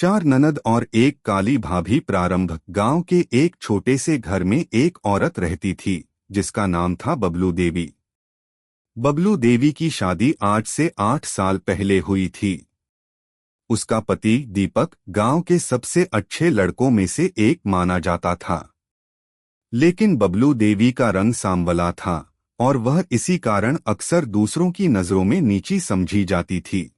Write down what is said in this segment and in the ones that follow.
चार ननद और एक काली भाभी। प्रारंभ। गांव के एक छोटे से घर में एक औरत रहती थी जिसका नाम था बबलू देवी। बबलू देवी की शादी आज से 8 साल पहले हुई थी। उसका पति दीपक गांव के सबसे अच्छे लड़कों में से एक माना जाता था। लेकिन बबलू देवी का रंग सांवला था और वह इसी कारण अक्सर दूसरों की नजरों में नीची समझी जाती थी।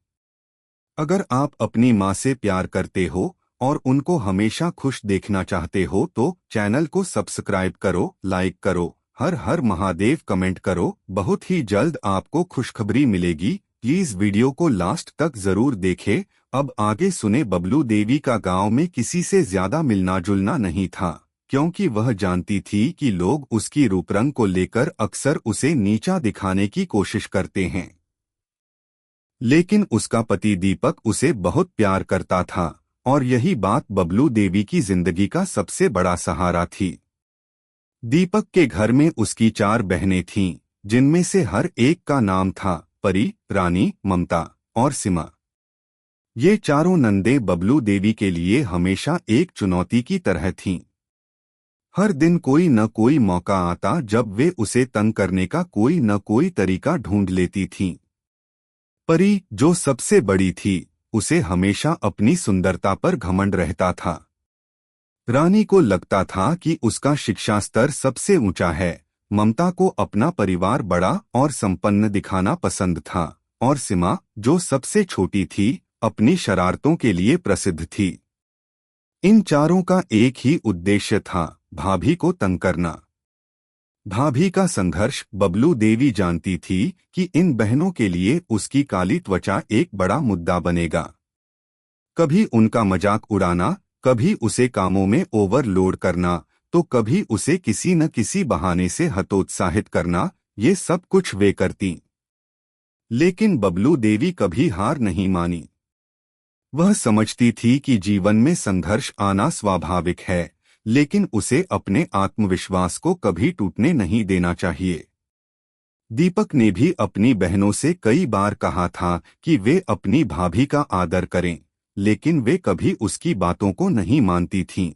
अगर आप अपनी माँ से प्यार करते हो और उनको हमेशा खुश देखना चाहते हो तो चैनल को सब्सक्राइब करो, लाइक करो, हर हर महादेव कमेंट करो। बहुत ही जल्द आपको खुशखबरी मिलेगी। प्लीज वीडियो को लास्ट तक जरूर देखें। अब आगे सुने। बबलू देवी का गांव में किसी से ज्यादा मिलना जुलना नहीं था, क्योंकि वह जानती थी कि लोग उसकी रूपरंग को लेकर अक्सर उसे नीचा दिखाने की कोशिश करते हैं। लेकिन उसका पति दीपक उसे बहुत प्यार करता था और यही बात बबलू देवी की जिंदगी का सबसे बड़ा सहारा थी। दीपक के घर में उसकी 4 बहनें थीं, जिनमें से हर एक का नाम था परी, रानी, ममता और सीमा। ये चारों नंदें बबलू देवी के लिए हमेशा एक चुनौती की तरह थीं। हर दिन कोई न कोई मौका आता जब वे उसे तंग करने का कोई न कोई तरीका ढूंढ लेती थीं। परी, जो सबसे बड़ी थी, उसे हमेशा अपनी सुंदरता पर घमंड रहता था। रानी को लगता था कि उसका शिक्षा स्तर सबसे ऊंचा है। ममता को अपना परिवार बड़ा और संपन्न दिखाना पसंद था और सीमा, जो सबसे छोटी थी, अपनी शरारतों के लिए प्रसिद्ध थी। इन चारों का एक ही उद्देश्य था, भाभी को तंग करना। भाभी का संघर्ष। बबलू देवी जानती थी कि इन बहनों के लिए उसकी काली त्वचा एक बड़ा मुद्दा बनेगा। कभी उनका मजाक उड़ाना, कभी उसे कामों में ओवरलोड करना, तो कभी उसे किसी न किसी बहाने से हतोत्साहित करना, ये सब कुछ वे करती। लेकिन बबलू देवी कभी हार नहीं मानी। वह समझती थी कि जीवन में संघर्ष आना स्वाभाविक है, लेकिन उसे अपने आत्मविश्वास को कभी टूटने नहीं देना चाहिए। दीपक ने भी अपनी बहनों से कई बार कहा था कि वे अपनी भाभी का आदर करें, लेकिन वे कभी उसकी बातों को नहीं मानती थीं।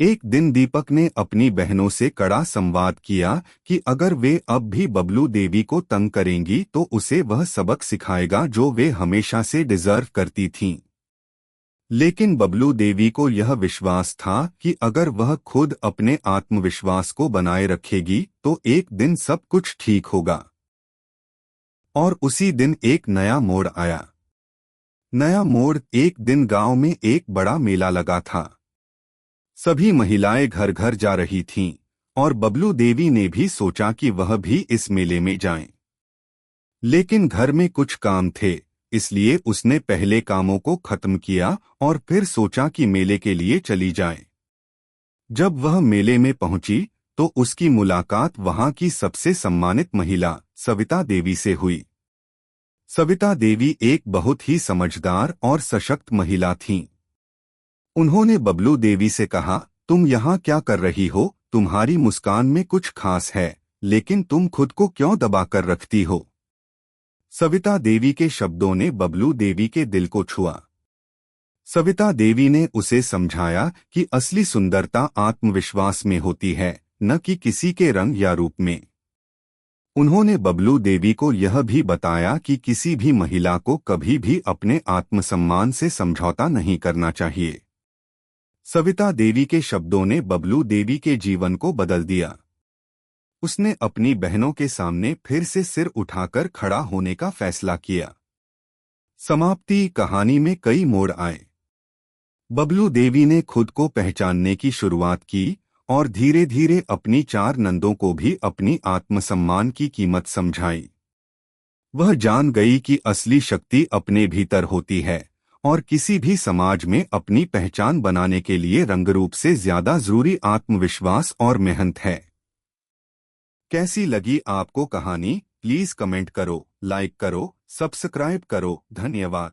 एक दिन दीपक ने अपनी बहनों से कड़ा संवाद किया कि अगर वे अब भी बबलू देवी को तंग करेंगी तो उसे वह सबक सिखाएगा जो वे हमेशा से डिजर्व करती थीं। लेकिन बबलू देवी को यह विश्वास था कि अगर वह खुद अपने आत्मविश्वास को बनाए रखेगी तो एक दिन सब कुछ ठीक होगा। और उसी दिन एक नया मोड़ आया। नया मोड़। एक दिन गांव में एक बड़ा मेला लगा था। सभी महिलाएं घर घर जा रही थीं और बबलू देवी ने भी सोचा कि वह भी इस मेले में जाएं। लेकिन घर में कुछ काम थे, इसलिए उसने पहले कामों को खत्म किया और फिर सोचा कि मेले के लिए चली जाए। जब वह मेले में पहुंची तो उसकी मुलाकात वहां की सबसे सम्मानित महिला सविता देवी से हुई। सविता देवी एक बहुत ही समझदार और सशक्त महिला थीं। उन्होंने बबलू देवी से कहा, तुम यहाँ क्या कर रही हो? तुम्हारी मुस्कान में कुछ खास है, लेकिन तुम खुद को क्यों दबा कर रखती हो? सविता देवी के शब्दों ने बबलू देवी के दिल को छुआ। सविता देवी ने उसे समझाया कि असली सुंदरता आत्मविश्वास में होती है, न कि किसी के रंग या रूप में। उन्होंने बबलू देवी को यह भी बताया कि किसी भी महिला को कभी भी अपने आत्मसम्मान से समझौता नहीं करना चाहिए। सविता देवी के शब्दों ने बबलू देवी के जीवन को बदल दिया। उसने अपनी बहनों के सामने फिर से सिर उठाकर खड़ा होने का फैसला किया। समाप्ति। कहानी में कई मोड़ आए। बबलू देवी ने खुद को पहचानने की शुरुआत की और धीरे धीरे अपनी 4 नंदों को भी अपनी आत्मसम्मान की कीमत समझाई। वह जान गई कि असली शक्ति अपने भीतर होती है और किसी भी समाज में अपनी पहचान बनाने के लिए रंगरूप से ज्यादा जरूरी आत्मविश्वास और मेहनत है। कैसी लगी आपको कहानी? प्लीज कमेंट करो, लाइक करो, सब्सक्राइब करो। धन्यवाद।